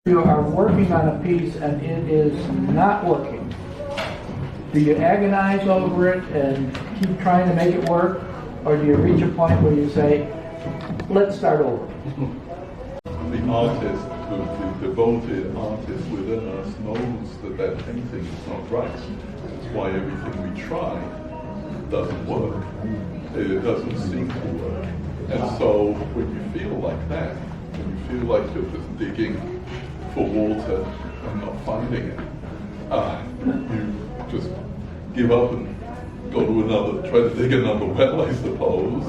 You are working on a piece and it is not working. Do you agonize over it and keep trying to make it work? Or do you reach a point where you say, let's start over? The artist, the devoted artist within us knows that that painting is not right. That's why everything we try doesn't work. It doesn't seem to work. And so when you feel like that, when you feel like you're just digging for water and not finding it, you just give up and go to another, try to dig another well, I suppose.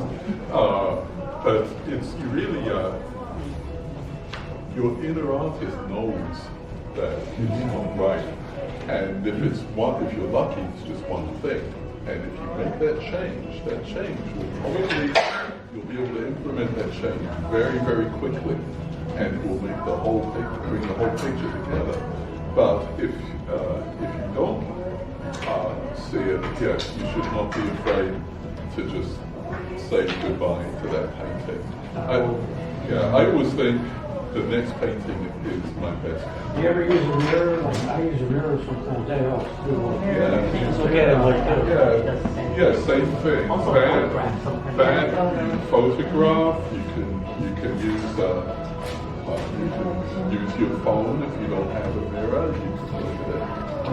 But it's really, your inner artist knows that it's not right. And if you're lucky, it's just one thing. And if you make that change will probably, you'll be able to implement that change very, very quickly. And it will make the whole picture, bring the whole picture together. But if you don't see it, yes, you should not be afraid to just say goodbye to that painting. I always think the next painting is my best. Do you ever use a mirror? Like I use a mirror sometimes. That helps too. Yeah, same thing. That you can photograph. You can use your phone if you don't have a mirror. You can look at it,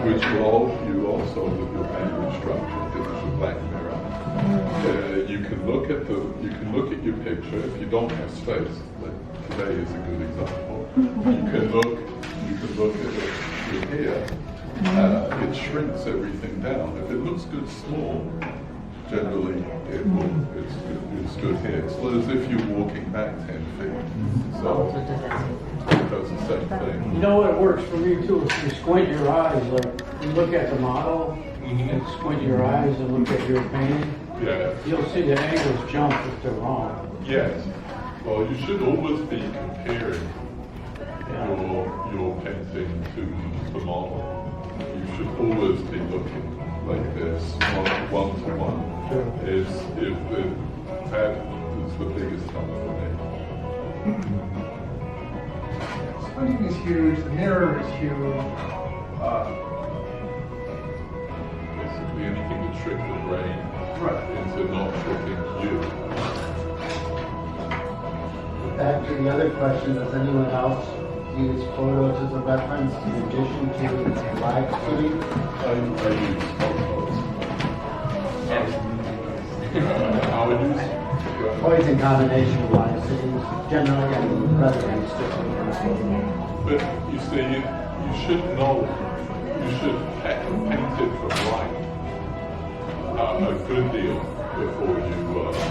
which will help you also with your painting instruction because it's a black mirror. You can look at your picture if you don't have space. Like today is a good example. You can look at it through here. It shrinks everything down. If it looks good small, generally it's good here. It's as if you're walking back 10 feet. So it does the same thing. You know what works for me too? If you squint your eyes, like you look at the model and squint your eyes and look at your painting, you'll see the angles jump if they're wrong. Yes. Well, you should always be comparing your painting to the model. You should always be looking like this, one to one. That is the biggest help for me. Squinting is huge, the mirror is huge. Basically anything to trick the brain into not tricking you. Back to the other question, does anyone else use photos as a reference in addition to live shooting? I use photos. I would use Always in combination with live shooting, generally, I mean, rather than strictly. But you see, you should know, you should paint it from light a good deal before you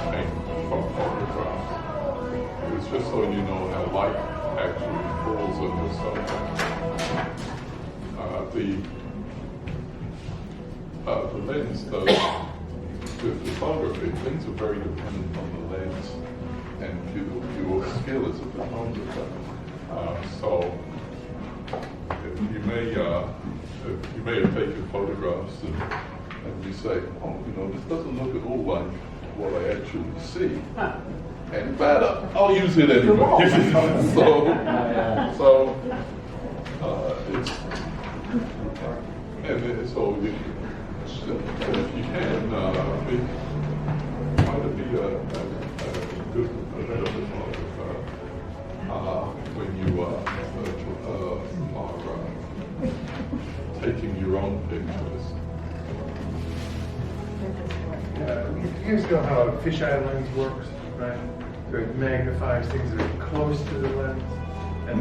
paint from photographs. It's just so you know how light actually falls on the subject. The lens, though, with photography, things are very dependent on the lens and your skill as a photographer. So you may have taken photographs and you say, oh, this doesn't look at all like what I actually see. And better, I'll use it anyway. so if you can, try to be a better photographer when you are taking your own pictures. You guys know how a fisheye lens works, right? So it magnifies things that are close to the lens and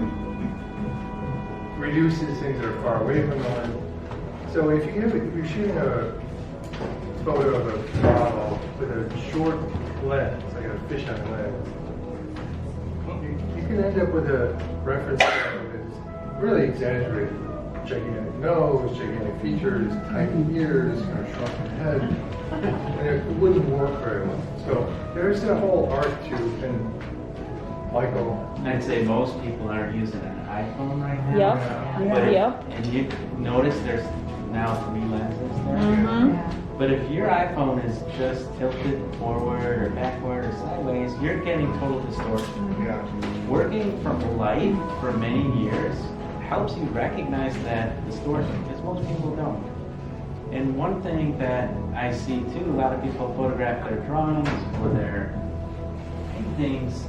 reduces things that are far away from the lens. So if you're shooting a photo of a model with a short lens, like a fisheye lens, you can end up with a reference that is really exaggerated. Gigantic nose, gigantic features, tiny ears, kind of shrunken head, and it wouldn't work very well. So there's a whole art to, and Michael. I'd say most people are using an iPhone right now. Yep. And you notice there's now 3 lenses there. Mm-hmm. But if your iPhone is just tilted forward or backward or sideways, you're getting total distortion. Yeah. Working from light for many years, helps you recognize that distortion, because most people don't. And one thing that I see too, a lot of people photograph their drawings or their paintings.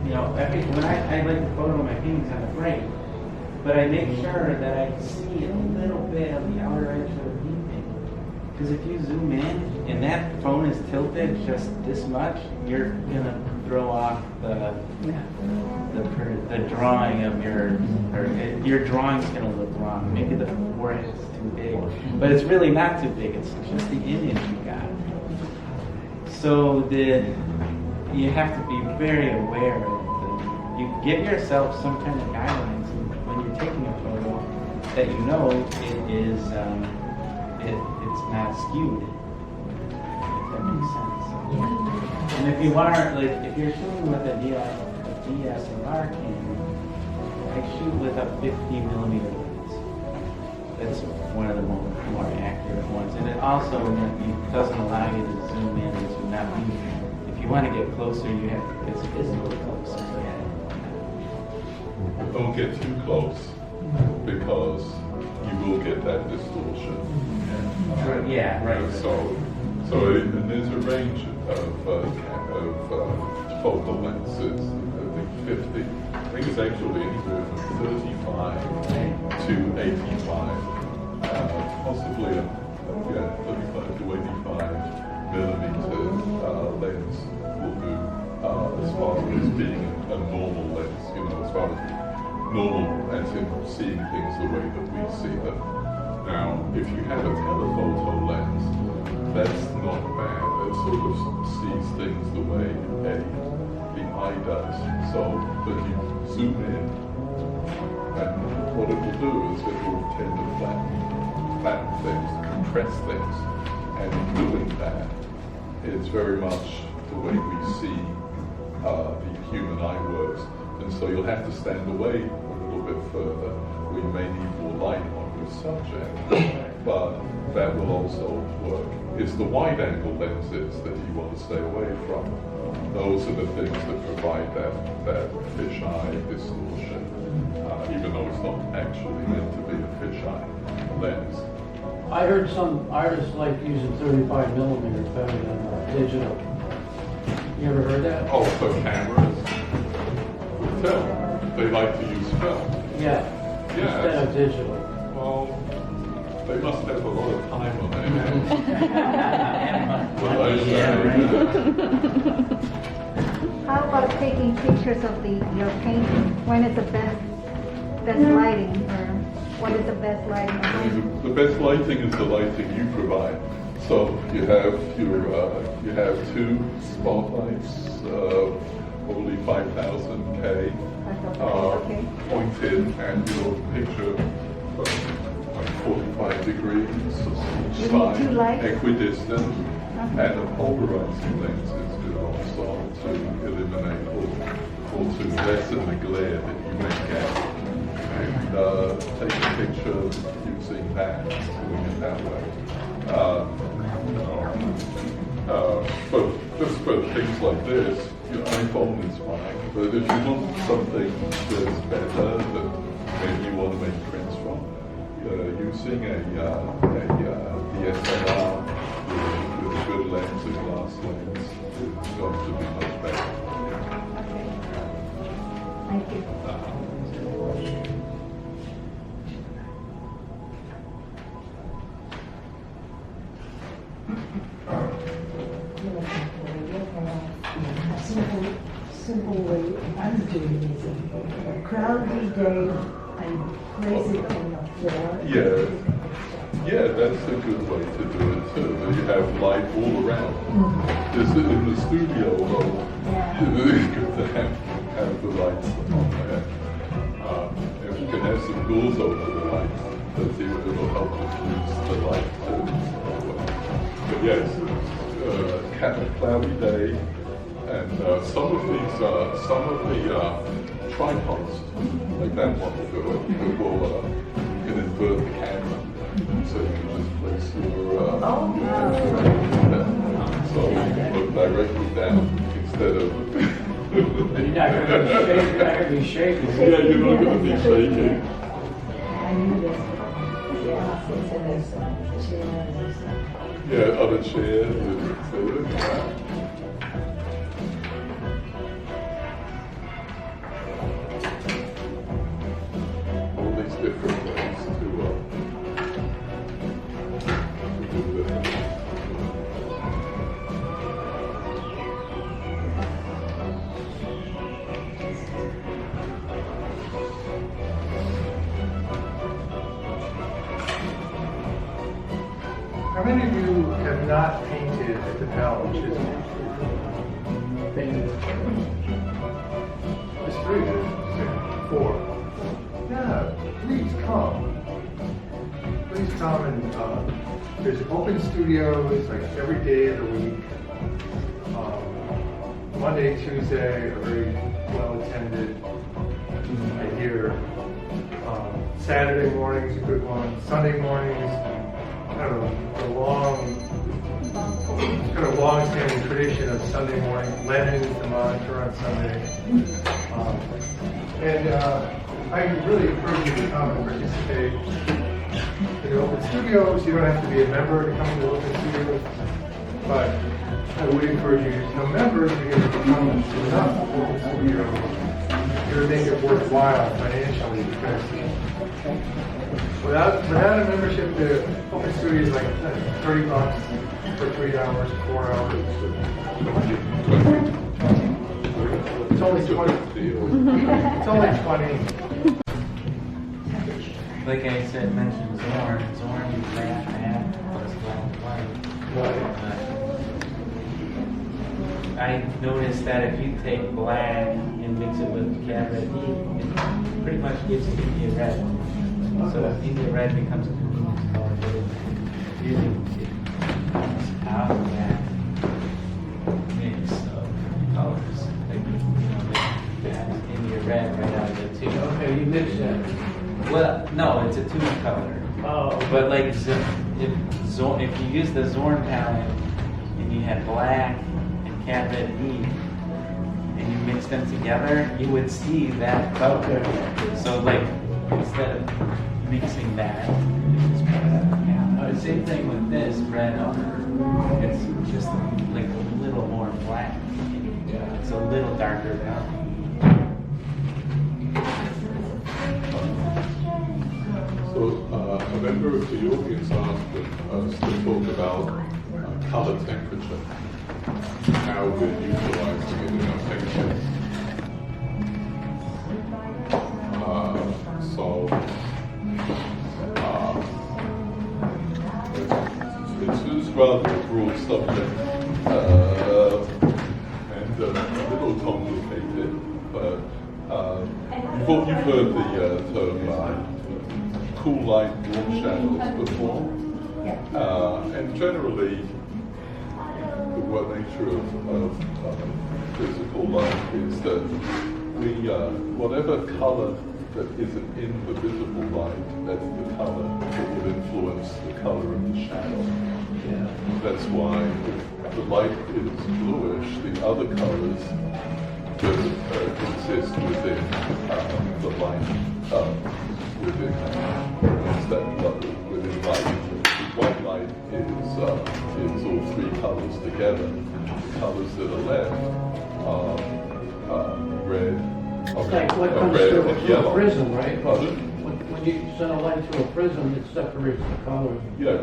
You know, when I like to photo my paintings on the frame, but I make sure that I see a little bit of the outer edge of the painting. Because if you zoom in and that phone is tilted just this much, you're gonna throw off the drawing of your drawing's gonna look wrong. Maybe the forehead's too big, but it's really not too big. It's just the image you got. So you have to be very aware of you give yourself some kind of guidelines when you're taking a photo that you know it is it's not skewed. If that makes sense. And if you are if you're shooting with a DSLR camera, I shoot with a 50mm lens. That's one of the more accurate ones, and it also doesn't allow you to zoom in and zoom out. If you want to get closer, you have to get physically closer. Don't get too close because you will get that distortion. Yeah, right. And there's a range of focal lenses. I think 50. I think it's actually anywhere from 35 to 85, possibly 35 to 85mm lens will do as far as being a normal lens. You know, as far as normal as in seeing things the way that we see them. Now, if you have a telephoto lens, that's not bad. It sort of sees things the way the eye does. So, but you zoom in, and what it will do is it will tend to flatten things, compress things, and in doing that, it's very much the way we see the human eye works. And so you'll have to stand away a little bit further. We may need more light on the subject, but that will also work. It's the wide-angle lenses that you want to stay away from. Those are the things that provide that fisheye distortion, even though it's not actually meant to be a fisheye lens. I heard some artists like using 35mm better than digital. You ever heard that? Oh, for cameras? Film. They like to use film. Yeah. Instead of digital. Well, they must have a lot of time on their hands. How about taking pictures of your painting? When is the best lighting, or what is the best lighting? The best lighting is the lighting you provide. So you have two spotlights, probably 5000K, Okay. pointed, and your picture like 45 degrees each You need side, two lights? equidistant, and a polarizing lens is good also to eliminate or to lessen the glare that you may get. And take a picture using that, doing it that way. But just for things like this, your iPhone is fine. But if you want something that's better, that maybe you want to make prints from, using a DSLR with a good lens, a glass lens, is going to be much better. Thank you. Simple way I'm doing is a cloudy day, I place it on the floor. Yeah, that's a good way to do it too. You have light all around. Just in the studio, though, it's good to have the lights on there. If you can have some doors over the lights, it'll help diffuse the light too. But yes, cloudy day. And some of the tripods, like that one, you can invert the camera, so you can just place your so you can look directly down instead of. You're not going to be shaking. Yeah, you're not going to be shaking. Yeah, other chairs, they look at that. All these different ways to do this. How many of you have not painted at the Bell, which is Painted. There's three, there's four. Yeah, please come. Please come and, there's open studios like every day of the week. Monday, Tuesday are very well attended. I hear Saturday morning's a good one. Sunday mornings, kind of it's got a long-standing tradition of Sunday morning. Lennon is the monitor on Sunday. I really encourage you to come and participate in the open studios. You don't have to be a member to come to the open studios, but I would encourage you to become members because if you come to enough open studios, you'll make it worthwhile financially because without a membership, the open studio is like $30 for 3 hours, 4 hours. It's only 20. It's only 20. Like I said, mentioned Zorn. Zorn is black and half plus black and white. I noticed that if you take black and mix it with cabaret, it pretty much gives you India red. So India red becomes a convenience color, but it really comes out of that mix of colors. Like, that India red right out of it too. Okay, you mix that. Well, no, it's a tune color. Oh. But like, if you use the Zorn palette and you had black and cabaret deep, and you mix them together, you would see that color. Okay. So like, instead of mixing that, you just put that down. Same thing with this red ochre. It's just like a little more black. Yeah, it's a little darker down. So a member of the audience asked us to talk about color temperature, how we're utilizing it in our painting. It's rather a broad subject and a little complicated, but you've heard the term cool light, warm shadows before, and generally the nature of physical light is that whatever color that isn't in the visible light, that's the color that will influence the color of the shadow. Yeah. That's why if the light is bluish, the other colors that exist within the light, within light. White light is all three colors together. The colors that are left are red. It's like what comes red through and a yellow. prism, right? Pardon? When you send a light through a prism, it separates the colors. Yeah,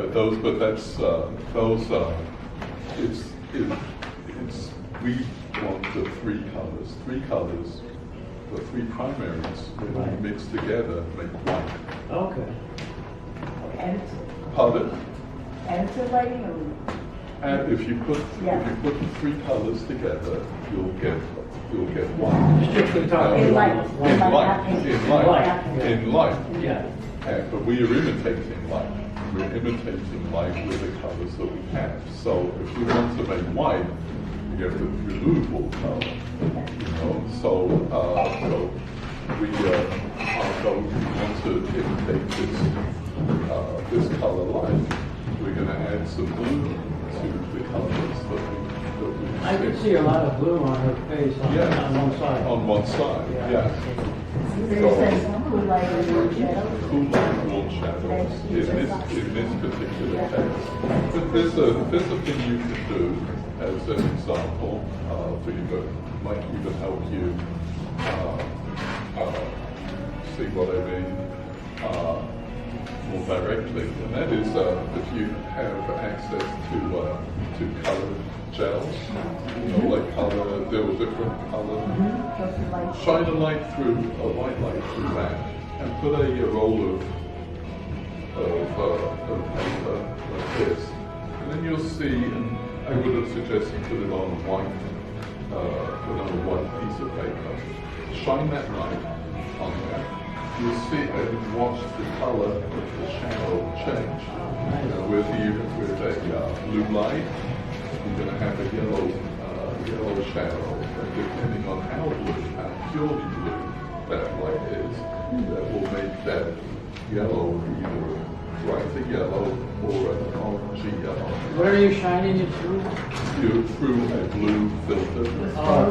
we want the three colors, the three primaries, when Right. mixed together, make white. Okay. Pardon? Additive lighting or? And if you put the three colors together, you'll get white. Strictly talking In light. about In light. Yeah. But we are imitating light. We're imitating light with the colors that we have. So if you want to make white, you have to remove all color. So we want to imitate this color light. We're going to add some blue to the colors that we I can see a lot of blue on her face on one side. On one side, yeah. There says cool light or warm shadow. Cool light, warm shadows in this particular case. But there's a thing you could do as an example for you, but might even help you see what I mean more directly, and that is if you have access to colored gels, like color, there were different colors. Shine a white light through that, and put a roll of paper like this, and then you'll see. And I would have suggested put it on a white piece of paper. Shine that light on there. You'll see and watch the color of the shadow change. With a blue light, you're going to have a yellow shadow. And depending on how purely blue that light is, that will make that yellow either brighter yellow or an orangey yellow. Where are you shining it through? Through a blue filter.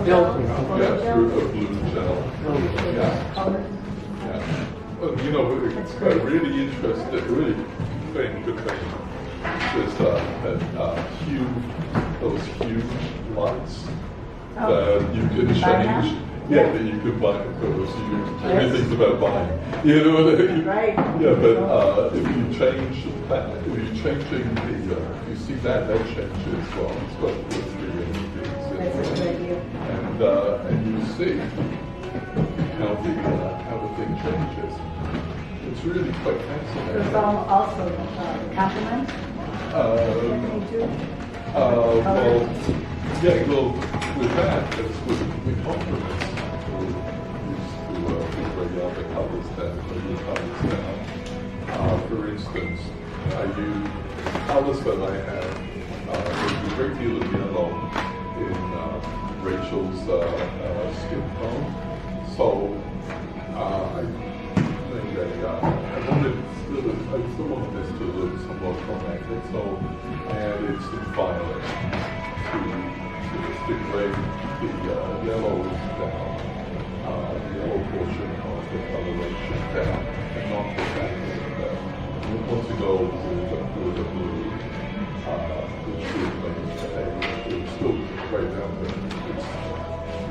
Filter. Yeah, through a blue gel. Yeah. Really interesting, really good thing is those huge lights that you can change. Yeah, that you can buy because everything's about buying. You know what I mean? Right. Yeah, but if you change that, if you're changing if you see that changes. Well, it's got 2 or 3 LEDs. That's a good idea. And you see how the thing changes. It's really quite fascinating. It's also complement. Well, yeah, well, with that, it's with compliments. We'll use to bring out the colors down. For instance, I use colors that I have. There's a great deal of yellow in Rachel's skin tone. So I think that I still want this to look somewhat connected. So I added some violet to stimulate the yellow down, the yellow portion of the coloration down, and not the back. We want to go with the blue, which would make it still right down, but it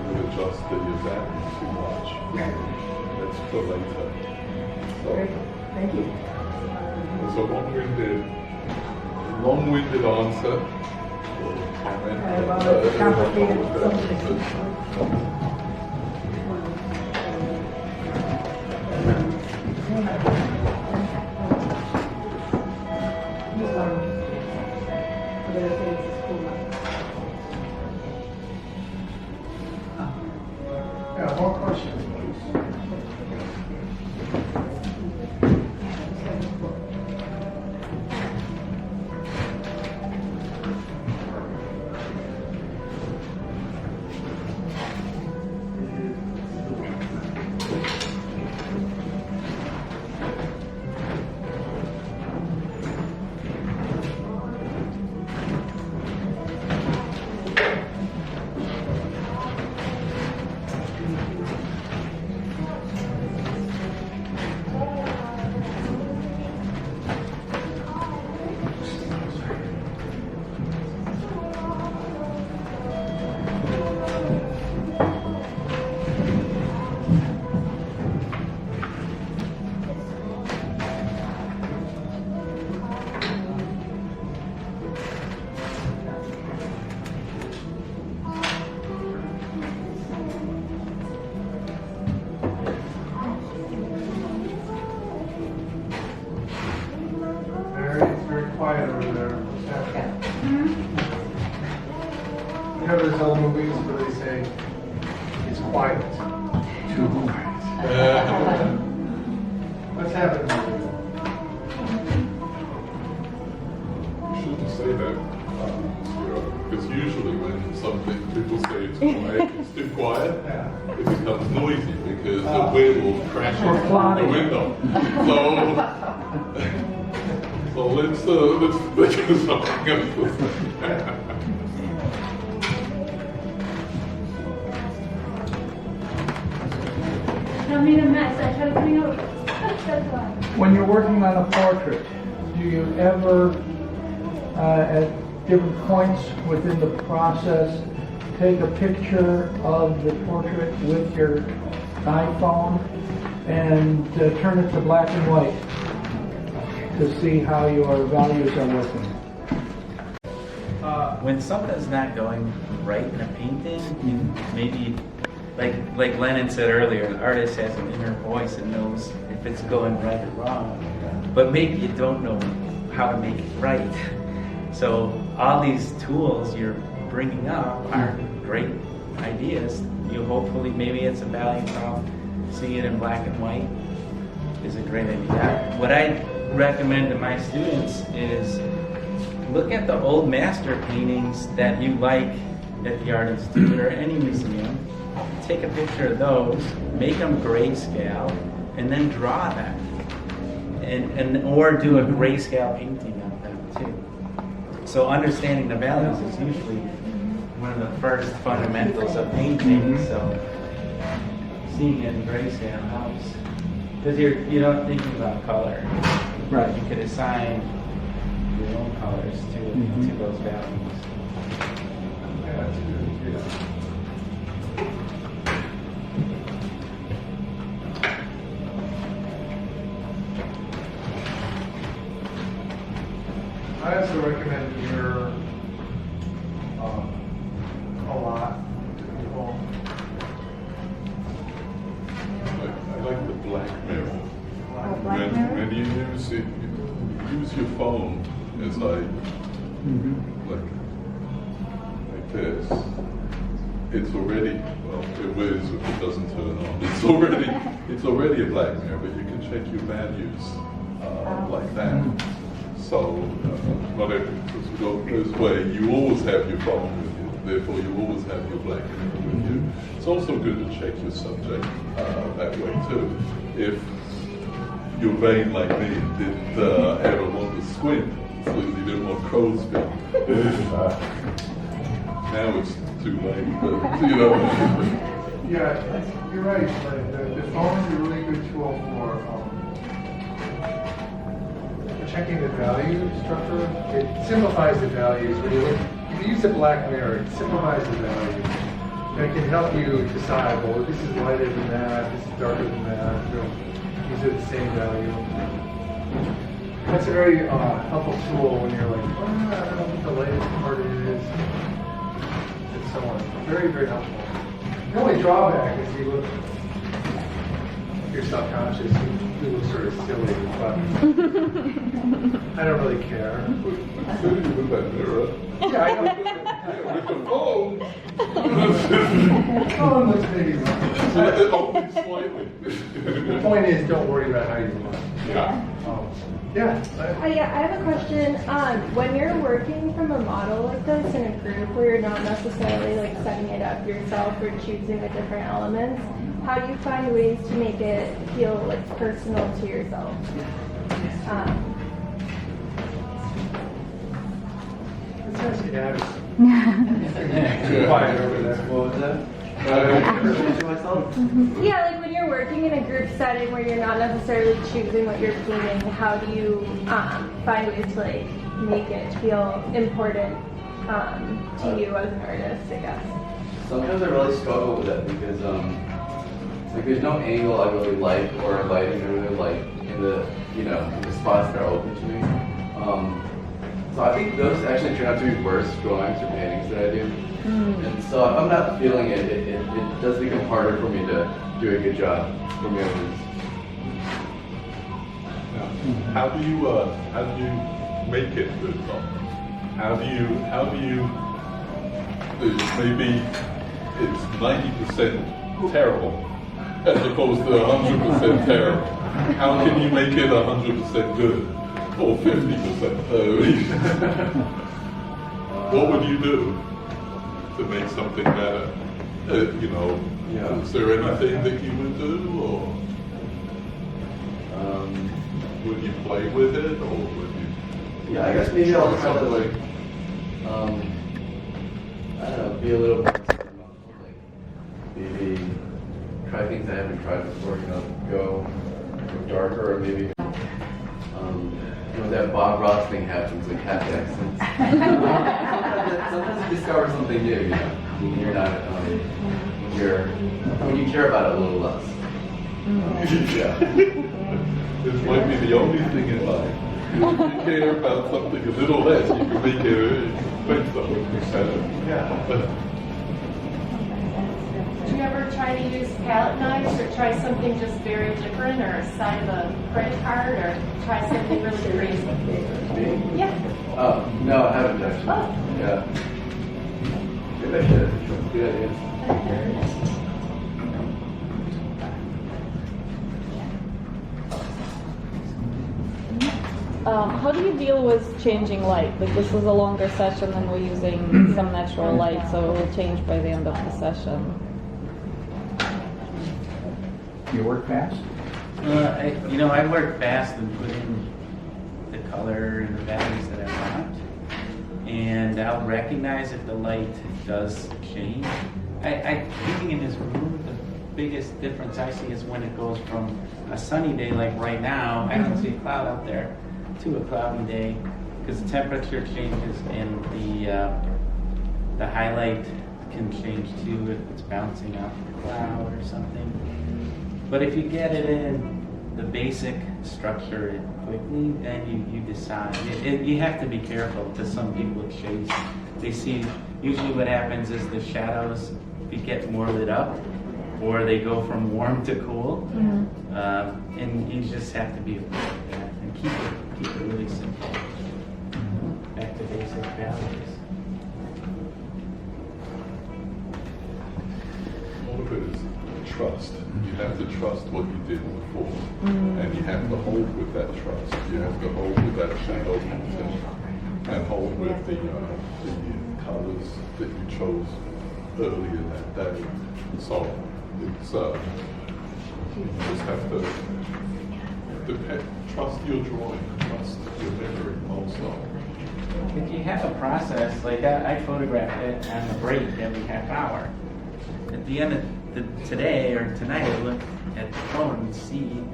would adjust the exactly too much. That's for later. So, Thank you. it's a long-winded answer. Well, it's complicated. Yeah, more questions, please. Very quiet over there. What's happening? You know those old movies where they say it's quiet, too quiet. What's happening? You shouldn't say that, because usually when people say it's too quiet, Yeah. it becomes noisy because the wind will crash on the window. So let's think of something else. I made a mess. I tried to clean up. When you're working on a portrait, do you ever, at different points within the process, take a picture of the portrait with your iPhone and turn it to black and white to see how your values are working? When something's not going right in a painting, maybe, like Lennon said earlier, an artist has an inner voice and knows if it's going right or wrong. But maybe you don't know how to make it right. So all these tools you're bringing up are great ideas. You hopefully, maybe it's a value prop. Seeing it in black and white is a great idea. What I recommend to my students is look at the old master paintings that you like at the Art Institute or any museum. Take a picture of those, make them grayscale, and then draw them. Or do a grayscale painting of them too. So understanding the values is usually one of the first fundamentals of painting. So seeing it in grayscale helps. Because you're not thinking about color. Right. You could assign your own colors to those values. Yeah, that's good, yeah. I also recommend mirror a lot to people. I like the black mirror. When you use it, use your phone as like this. It's already, well, it is if it doesn't turn on. It's already a black mirror, but you can check your values like that. So, whatever it go this way, you always have your phone with you. Therefore, you always have your black mirror with you. It's also good to check your subject that way too. If you're vain like me and didn't ever want to squint, so you didn't want crow's feet. Now it's too late, but you know. Yeah, you're right. The phone is a really good tool for checking the value structure. It simplifies the values. If you use a black mirror, it simplifies the values. And it can help you decide, well, this is lighter than that, this is darker than that. These are the same value. That's a very helpful tool when you're like, oh, I don't know what the latest part is, and so on. Very, very helpful. The only drawback is you're subconscious, you look sort of silly, but I don't really care. With that mirror. Yeah, I know. With the phone. Oh, looks maybe wrong. Only slightly. The point is, don't worry about how you look. Yeah. Yeah. Yeah, I have a question. When you're working from a model like this in a group where you're not necessarily like setting it up yourself or choosing the different elements, how do you find ways to make it feel like personal to yourself? Let's ask Abby. Quiet over there. What was that? To myself? Yeah, like when you're working in a group setting where you're not necessarily choosing what you're painting, how do you find ways to like make it feel important to you as an artist, I guess? Sometimes I really struggle with it because like there's no angle I really like or lighting I really like in the in the spots that are open to me. So I think those actually turn out to be worse drawings or paintings that I do. And so if I'm not feeling it, it does become harder for me to do a good job for me. How do you make it good though? How do you maybe it's 90% terrible as opposed to 100% terrible. How can you make it 100% good or 50%? What would you do to make something better? Is there anything that you would do, or would you play with it, or would you? Yeah, I guess maybe I'll try to like, I don't know, be a little more experimental, like maybe try things I haven't tried before. Go darker, or maybe that Bob Ross thing happens, like half accents. Sometimes you discover something new, when you're not, when you care about it a little less. Yeah. This might be the only thing in life. If you care about something a little less, you can make it something. Yeah. Do you ever try to use palette knives or try something just very different, or a side of a credit card, or try something really crazy? Me? Yeah. Oh, no, I haven't actually. Oh. Yeah. Maybe I should. Good idea. How do you deal with changing light? Like this is a longer session and we're using some natural light, so it will change by the end of the session. You work fast? I work fast and put in the color and the values that I want. And I'll recognize if the light does change. Thinking in this room, the biggest difference I see is when it goes from a sunny day like right now, I don't see a cloud out there, to a cloudy day, because the temperature changes and the highlight can change too if it's bouncing off the cloud or something. But if you get it in the basic structure quickly, then you decide. You have to be careful, because some people chase. They see, usually what happens is the shadows get more lit up, or they go from warm to cool. Mm-hmm. And you just have to be aware of that and keep it really simple. Back to basic values. All of it is trust. You have to trust what you did before. And you have to hold with that trust. You have to hold with that shadow pattern and hold with the colors that you chose earlier that day. So it's you just have to trust your drawing, trust your memory also. If you have a process, like I photograph it on a break every half hour. At the end of today or tonight, I look at the phone and see,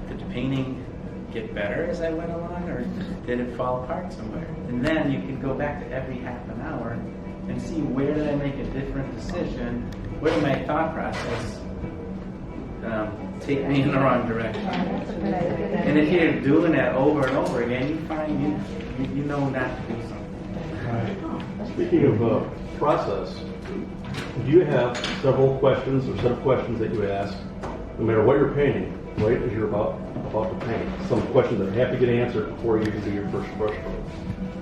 did the painting get better as I went along, or did it fall apart somewhere? And then you can go back to every half an hour and see, where did I make a different decision? Where did my thought process take me in the wrong direction? And if you're doing that over and over again, you find you know not to do something. Right. Speaking of process, do you have several questions or set of questions that you ask, no matter what you're painting, right, as you're about to paint? Some questions that have to get answered before you can do your first brush stroke.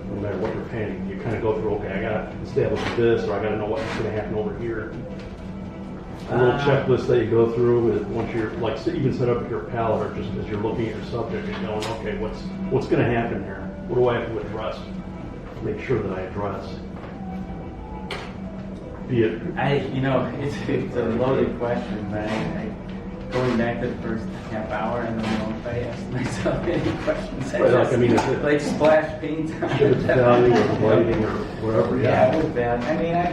No matter what you're painting, you kind of go through, okay, I got to establish this, or I got to know what's going to happen over here. A little checklist that you go through is once you're like even set up your palette, or just as you're looking at your subject and going, okay, what's going to happen here? What do I have to address? Make sure that I address. Be it. It's a loaded question, but going back to the first half hour, and then know if I ask myself any questions. Like splash paint on if it's value or lighting or whatever. Yeah, it was bad. I mean, I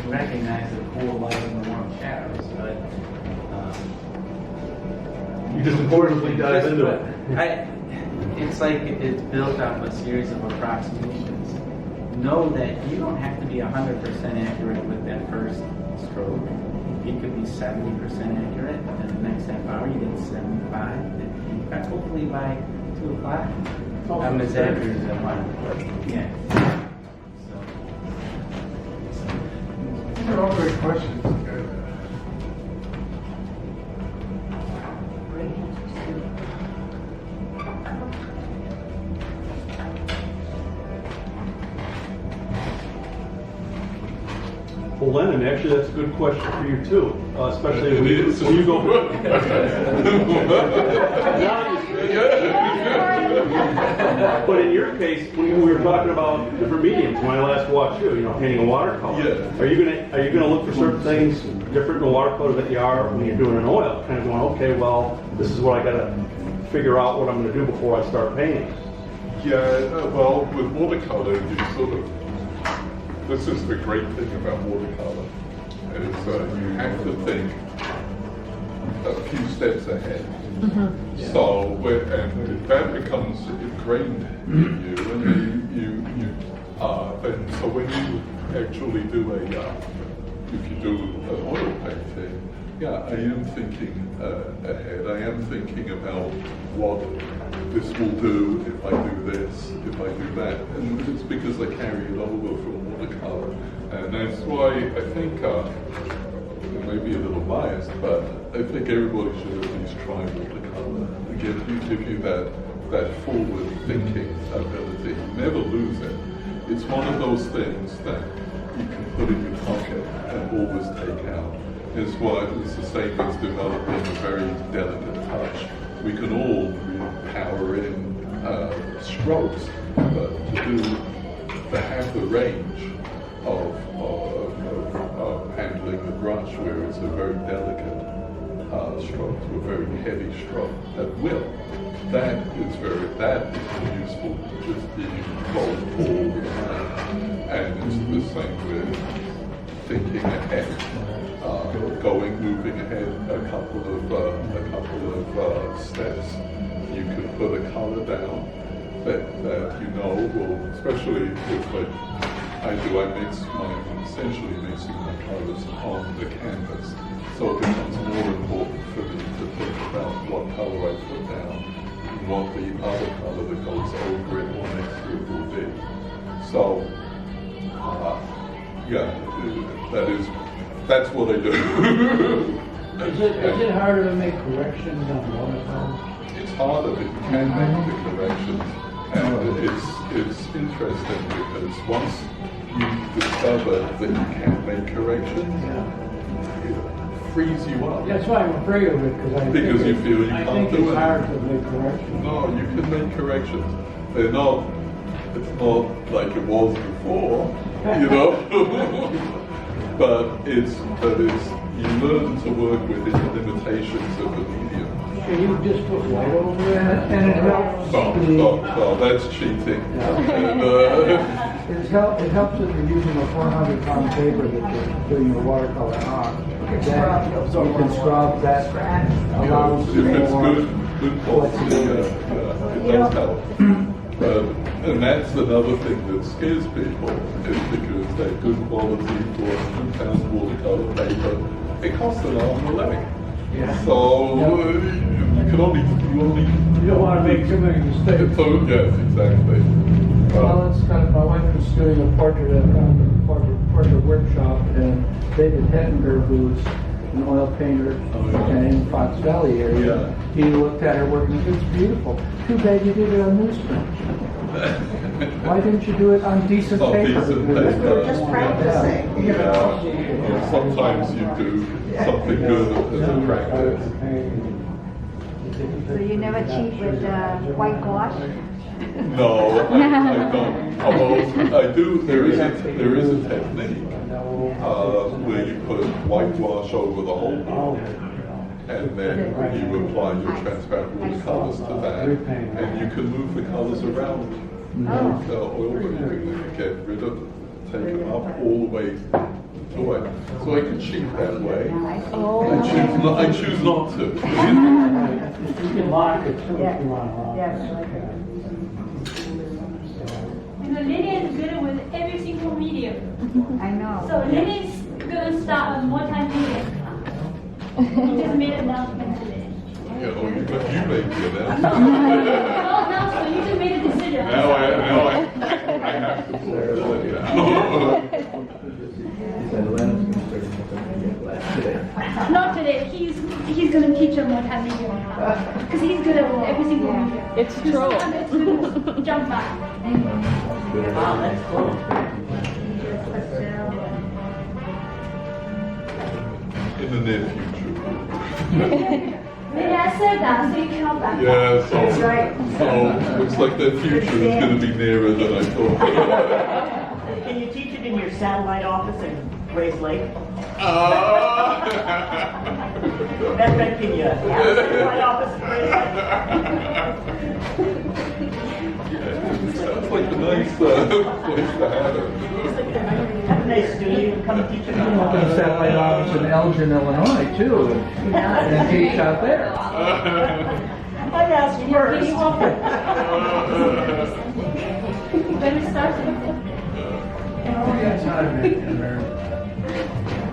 recognize the cool light and the warm shadows, but you just intuitively dive into it. It's like it's built off a series of approximations. Know that you don't have to be 100% accurate with that first stroke. It could be 70% accurate, and then the next half hour you get 75. In fact, hopefully by 2 o'clock, I'm as accurate as I want. Yeah. These are all great questions. Well, Lennon, actually, that's a good question for you too, especially when you go. But in your case, when we were talking about different mediums, when I last watched you, painting a watercolor, are you gonna look for certain things different in a watercolor that you are when you're doing an oil? Kind of going, okay, well, this is what I gotta figure out what I'm gonna do before I start painting. Yeah, well, with watercolor, you sort of. This is the great thing about watercolor, is you have to think a few steps ahead. So, and that becomes ingrained in you, and then and so when you actually do if you do an oil painting, yeah, I am thinking ahead. I am thinking about what this will do if I do this, if I do that, and it's because I carry it over from watercolor, and that's why I think it may be a little biased, but I think everybody should at least try watercolor. Give you that forward thinking ability. Never lose it. It's one of those things that you can put in your pocket and always take out. It's the same as developing a very delicate touch. We can all really power in strokes, but to have the range of handling the brush where it's a very delicate stroke to a very heavy stroke at will, that is more useful to just be involved all the time. And it's the same with thinking ahead, moving ahead a couple of steps. You can put a color down that you know will, especially with what I do, essentially mixing my colors on the canvas. So it becomes more important for me to think about what color I put down and what the other color that goes over it or next to it will be. So, that's what I do. Is it harder to make corrections on watercolor? It's harder, but you can make the corrections. And it's interesting because once you discover that you can make corrections, it frees you up. That's why I'm afraid of it, because you feel you can't do it. I think it's hard to make corrections. No, you can make corrections. It's not like it was before, you know. but you learn to work within the limitations of the medium. Can you just put white over it and it helps? No, that's cheating. It helps if you're using a 400-pound paper that you're doing your watercolor on. Then you can scrub that allows if it's more good quality, it does help. And that's another thing that scares people, is because they're good quality 400-pound watercolor paper. It costs an arm and a leg. Yeah. So you don't want to make too many mistakes. So, yes, exactly. Well, it's kind of, my wife was doing a portrait workshop, and David Hettinger, who's an oil painter in Fox Valley area, he looked at her work and said, "It's beautiful. Too bad you did it on newsprint. Why didn't you do it on decent paper?" Just practicing. Yeah. Sometimes you do something good as a practice. So you never cheat with white gouache? No, I don't. Although I do, there is a technique where you put white gouache over the whole board, and then you apply your transparent watercolors to that, and you can move the colors around with the oil, but you can get rid of, take them up all the way to it. So I can cheat that way. I choose not to. You can lock it too if you want to lock it. And the Lily is good with every single medium. I know. So Lily's gonna start a multi-medium. He just made an announcement today. You made the announcement. No, so you just made a decision. Now I have to fulfill it now. Not today. He's gonna teach them multi-medium because he's good at every single medium. It's true. It's gonna jump back. Wow, that's cool. In the near future. Maybe I said that, so you cannot back. Yeah, so, That's right. so looks like that future is going to be nearer than I thought. Can you teach it in your satellite office in Grace Lake? That's right, can you have a satellite office in Grace Lake? Sounds like a nice place to have it. I've nice to you. Come teach us. I'm going to set my office in Elgin, Illinois, too, and teach out there. I asked first. You better start with it.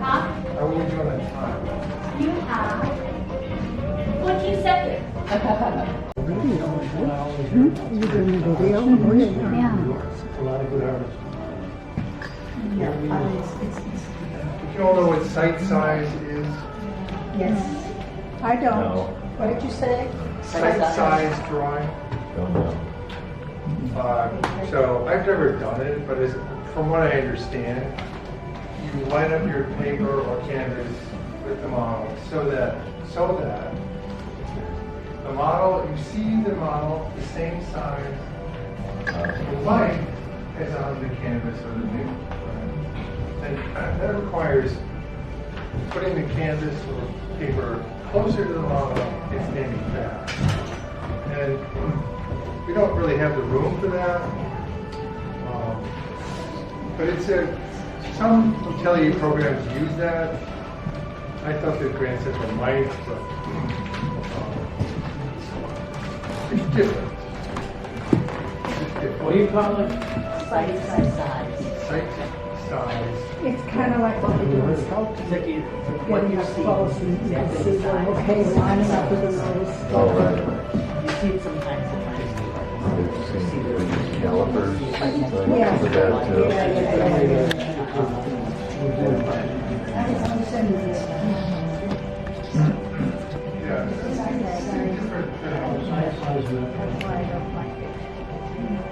Huh? How would you on time? You have 14 seconds. A lot of good artists. You all know what site size is? Yes. I don't. What did you say? Site size drawing? Don't know. So I've never done it, but from what I understand, you line up your paper or canvas with the model so that the model, you see the model the same size in light as on the canvas or the paper. And that requires putting the canvas or paper closer to the model and standing back. And we don't really have the room for that. But some utility programs use that. I thought that Grand Central might, but it's different. What do you call it? Site size. Site size. It's kind of like what we do with sculpting. Getting up close and you can see them, okay, lining up with the nose. Oh, right. You see it sometimes. They've seen the calipers Yeah. for that too. I'm sending this. Yeah.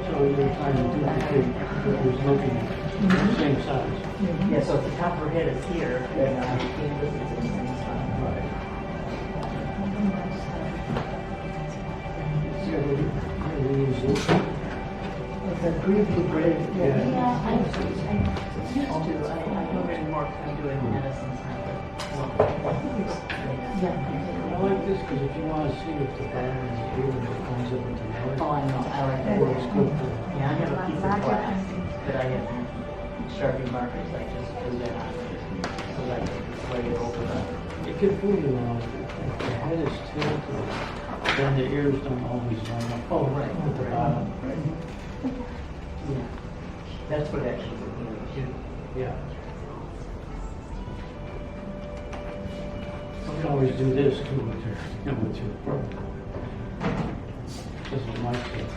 So you're trying to duplicate what was looking at the same size. Yeah, so if the top of her head is here, then the canvas is the same size. It's a grievy grade. Yeah, I used to. I don't anymore because I'm doing medicine I like this because if you want to see if the pattern is here and it comes up with the noise. Oh, I know. I like that. It works good for it. Yeah, I have a piece of glass that I have Sharpie markers. I just glue that on so that I can slide it over the. It can fool you now. If the head is tilted, then the ears don't always line up. Oh, right. At the bottom. Yeah. That's what actually would do. Yeah. You can always do this too with your program. This is my tip.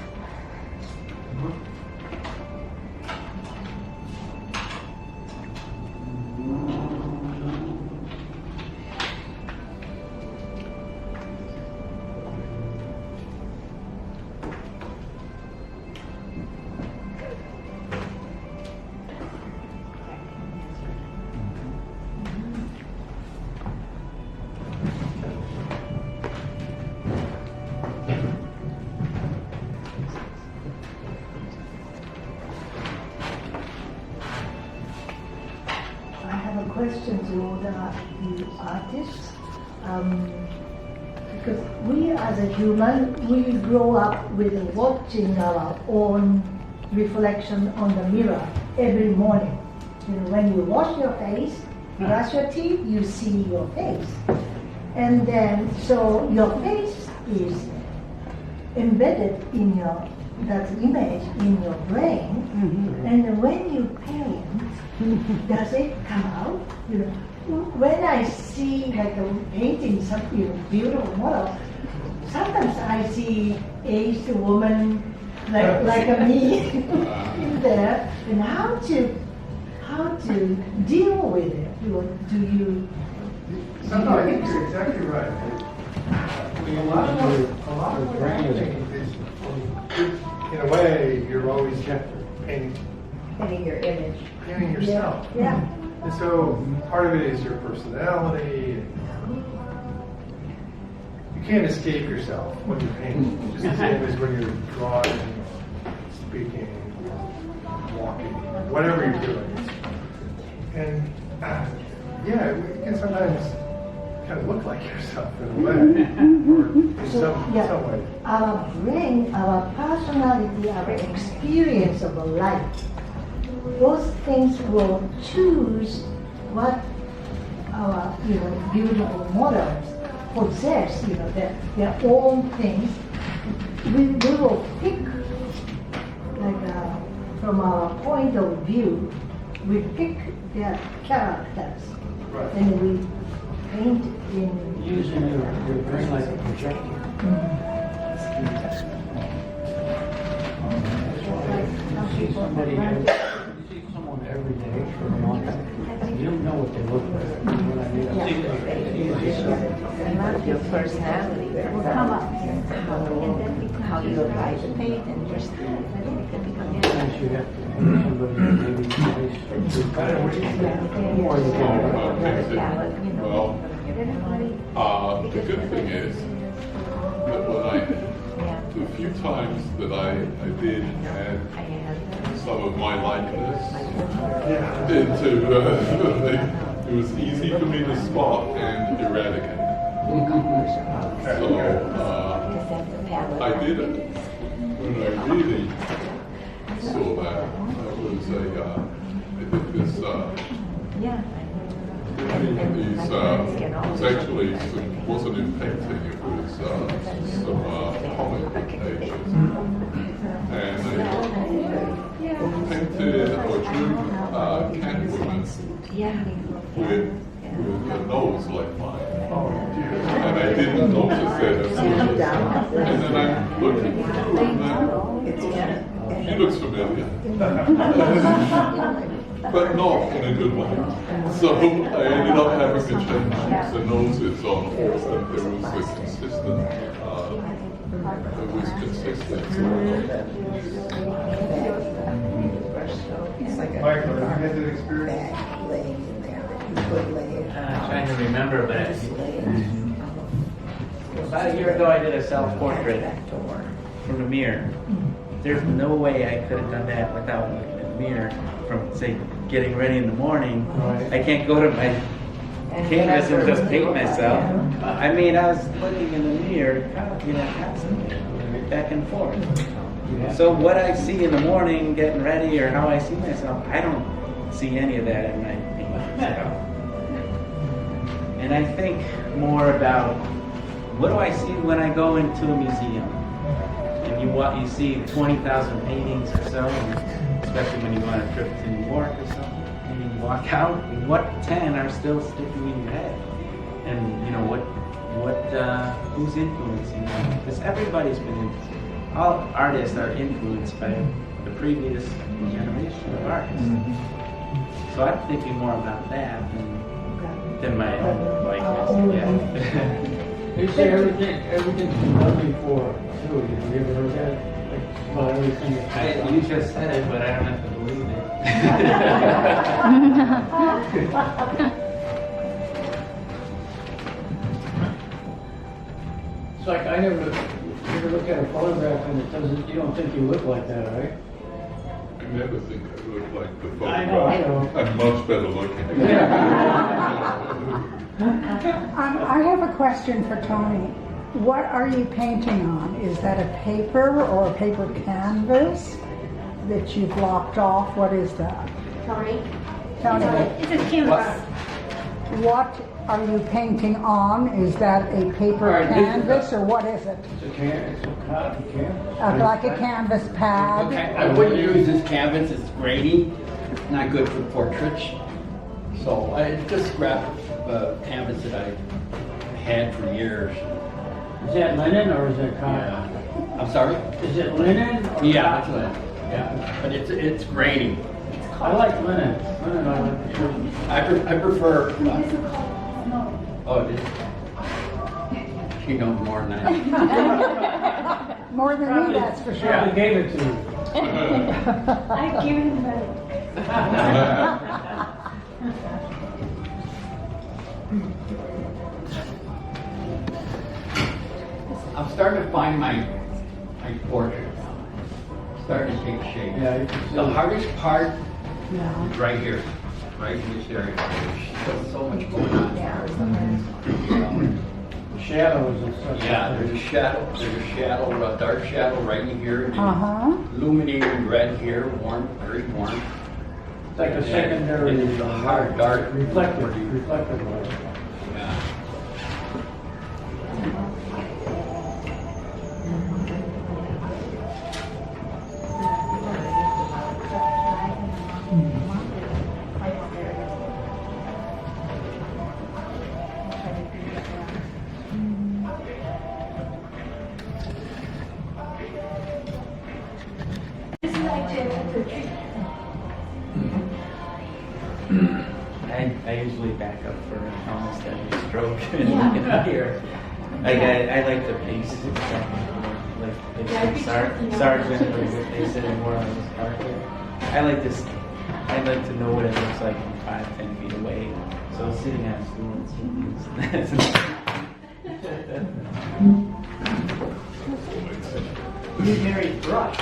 I have a question to the artists. Because we as a human, we grow up with watching our own reflection on the mirror every morning. You know, when you wash your face, brush your teeth, you see your face. And then, so your face is embedded in that image in your brain. And when you paint, does it come out? You know, when I see like a painting, some beautiful model, sometimes I see aged woman like a me in there, and how to deal with it? Do you? No, I think you're exactly right. A lot of painting is, in a way, you're always painting Your image. painting yourself. Yeah. And so part of it is your personality. You can't escape yourself when you're painting, just the same as when you're drawing, speaking, walking, whatever you're doing. And yeah, you can sometimes kind of look like yourself in a way, or in some way. Our brain, our personality, our experience of life those things will choose what our, beautiful models possess, their own things. We will pick, from our point of view, we pick their characters, and we paint in. Using your brain like a projector. You see somebody, you see someone every day for a long time, you don't know what they look like. You know what I mean? A lot of your personality will come up, how you apply the paint and just. Sometimes you have to have somebody maybe nice or better. Or you can. Well, the good thing is that the few times that I did add some of my likeness into it was easy for me to spot and eradicate. So I did it when I really saw that. I did this. It was actually wasn't in painting, it was some comic book pages. And I painted or drew Catwoman with a nose like mine. And I didn't notice that at first. And then I'm looking through and she looks familiar. But not in a good way. So I ended up having to change the noses on all, and there was a consistent, Michael, have you had that experience? Trying to remember, but about a year ago I did a self-portrait from the mirror. There's no way I could have done that without looking in the mirror. From, say, getting ready in the morning, I can't go to my canvas and just paint myself. I mean, I was looking in the mirror, constantly, back and forth. So what I see in the morning, getting ready, or how I see myself, I don't see any of that in my paintings at all. And I think more about, what do I see when I go into a museum? And you see 20,000 paintings or so, and especially when you go on a trip to New York or something, and you walk out, and what 10 are still sticking in your head? And who's influencing you? Because everybody's been all artists are influenced by the previous generation of artists. So I'm thinking more about that than my own likeness. They say everything's done before, too. Have you ever heard that? Like, about everything. You just said it, but I don't have to believe it. It's like I never look at a photograph and it doesn't. You don't think you look like that, right? I never think I look like the photograph. I know. I'm much better looking. I have a question for Tony. What are you painting on? Is that a paper or a paper canvas that you've locked off? What is that? Tony? Tony, It's a canvas. what are you painting on? Is that a paper canvas or what is it? It's a cotton canvas. Like a canvas pad? I wouldn't use this canvas, it's grainy, it's not good for portraits. So I just grabbed a canvas that I had for years. Is that linen or is that cotton? Yeah. I'm sorry? Is it linen? Or Yeah, it's cotton? linen. Yeah, but it's grainy. I like linen. Linen I like too. I prefer. Oh, it is. She knows more than I do. More than me, that's for sure. Probably gave it to you. I've given him credit. I'm starting to find my portrait now. Starting to take shape. Yeah, the hardest part is right here, right in this area. There's so much going on here. Shadows and stuff. Yeah, there's a shadow, a dark shadow right in here. And illuminated red here, warm, very warm. like a secondary. It's a hard, dark. Reflective light. Yeah. This is like the treatment. I usually back up for almost every stroke in here. I like the pace stuff, like they said, sergeant, or they said more on this parker. I like this. I like to know what it looks like from 5-10 feet away. So sitting on a stool, You married brush.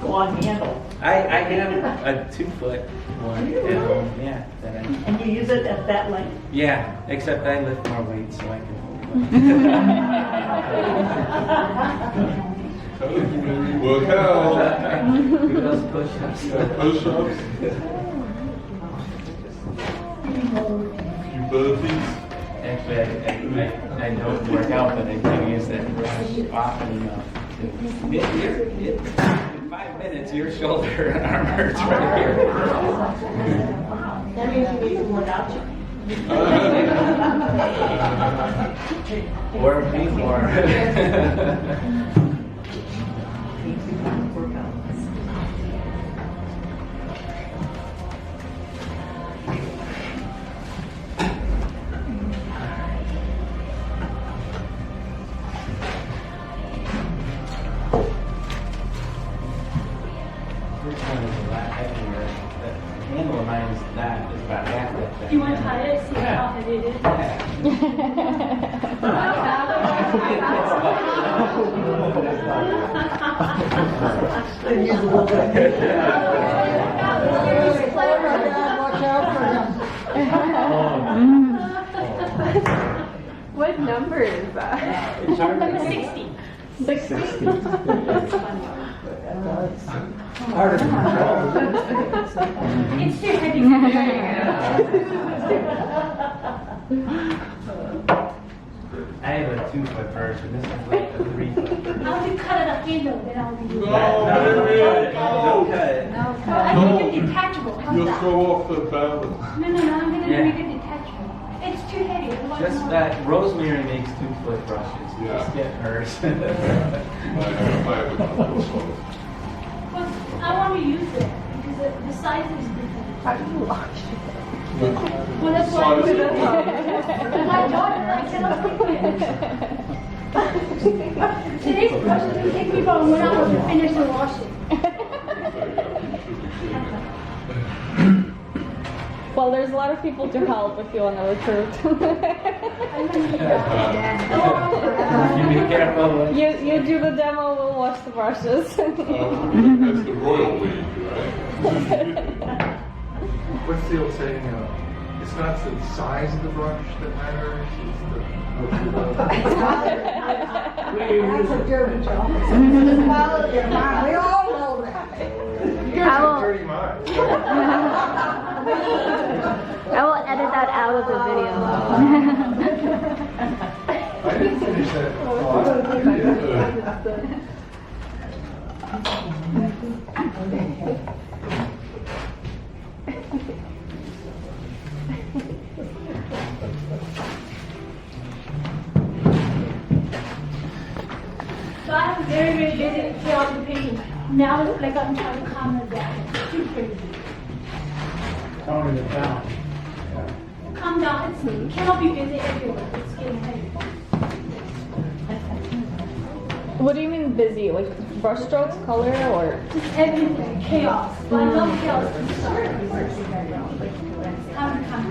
Go on handle. I have a 2-foot one at home, yeah. That I, And you use it at that length? yeah, except I lift more weight so I can hold it. Work out. Do those push-ups. Push-ups. You burpees. Actually, I don't work out, but I do use that brush often enough. In 5 minutes, your shoulder and arm hurts right here. That means you need to work out. Or pay more. This one is a lot heavier. The handle of mine is that, is about half that. Do you want to try it? See how heavy it is? Watch out for What number is that? 60. 60. Harder to control. It's too heavy. I have a 2-foot version. This is like a 3-foot version. I'll just cut it a handle, then I'll redo it. No, Don't cut it. I make it detachable. How's You'll that? throw off the balance. No, I'm gonna Yeah. make it detachable. It's too heavy. otherwise Just I'll- that Rosemary makes 2-foot brushes. Yeah. Just get hers. I have a couple of Well, I want to use it because the size is different. How do you wash it? Well, that's why I Size put it of- on. My daughter, I cannot pick it. Today's brush is going to take me about 1 hour to finish and wash it. Well, there's a lot of people to help if you want to recruit. You be careful. You do the demo, we'll wash the brushes. That's the royal league, right? What's the old saying? It's not the size of the brush that matters, it's the. That's a German joke. Well, we all know that. You guys have dirty minds. I will edit that out of the video. I didn't finish that. So I'm very, very busy throughout the painting. Now it's like I'm trying to calm it down. It's too crazy. Toning it down. Calm down. It cannot be busy everywhere. It's getting heavy. What do you mean busy? Like brush strokes, color, or? Just everything. Chaos. But I love chaos. Calm down.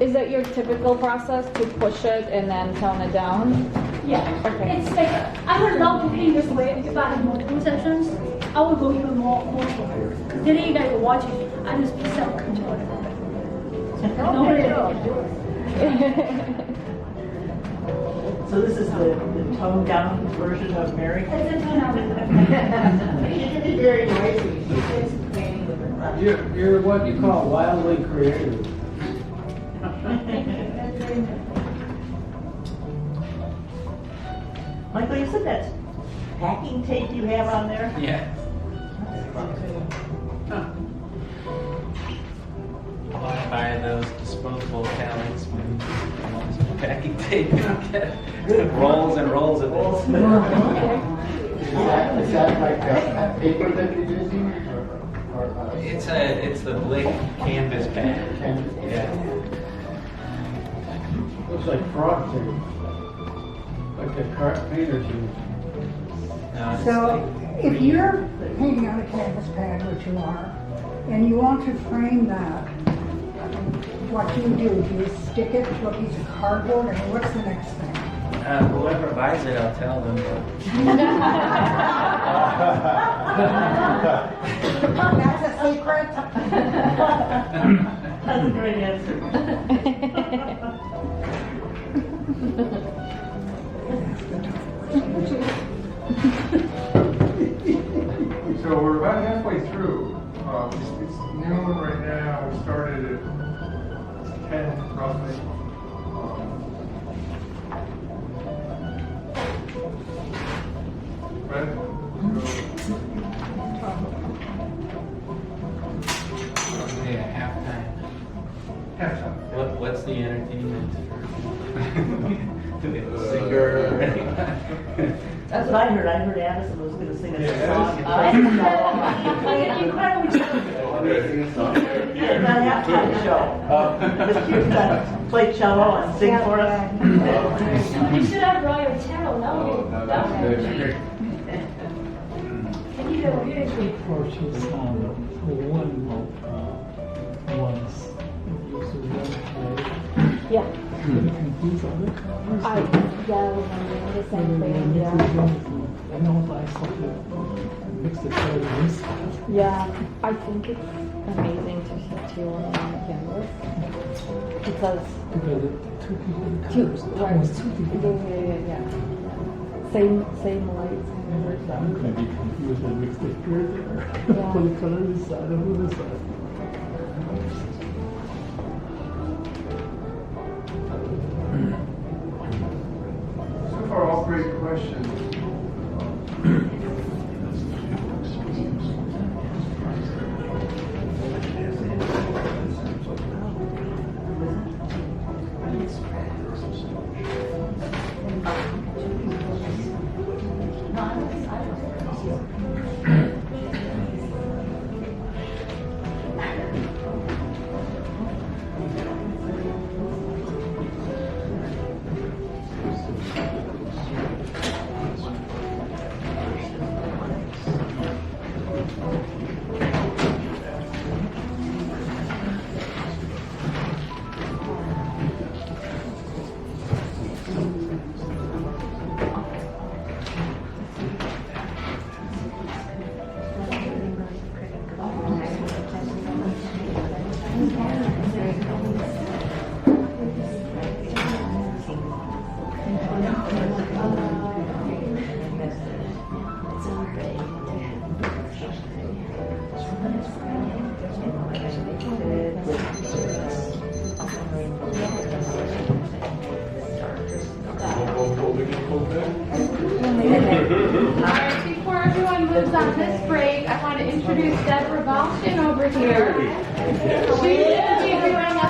Is that your typical process to push it and then tone it down? Yeah. Okay. It's like, I would love to paint this way if I had multiple sessions. I would go even more. Today you guys are watching, I just be self-controlled. Nobody can do it. So this is the toned down version of Mary? It's a tone down. Very noisy. You're what you call wildly creative. Michael, you said that's packing tape you have on there? Yeah. I buy those disposable pallets when packing tape. Rolls and rolls of it. Is that like a paper that you're using? Or It's the Blick canvas bag. Yeah. Looks like frog tape. Like the painters use. No, it's So like if you're painting on a canvas pad, which you are, and you want to frame that, what do? Do you stick it to a piece of cardboard, and what's the next thing? whoever buys it, I'll tell them. That's a secret? That's a great answer. So we're about halfway through. It's noon right now. We started at 10 roughly. Right? Yeah, halftime. Halftime. What's the entertainment? Singer. That's what I heard. I heard Addison was going to sing a song. Like an incredible job. It's not a halftime show. Miss Q's got to play cello and sing for us. You should have brought your cello. That would be great. Can you do it? Or she's on one once. Yeah. These other colors. I remember the same thing. Yeah. I know I something mix the colors. Yeah. I think it's amazing to on the canvas because Because two people two colors. right. Almost two people. Yeah. Same lights. I'm gonna be confused and mix the spirit there. Yeah. For the color this side and for this side. So far, all great questions. Alright, before everyone moves on this break, I want to introduce Deborah Balshin over here. She is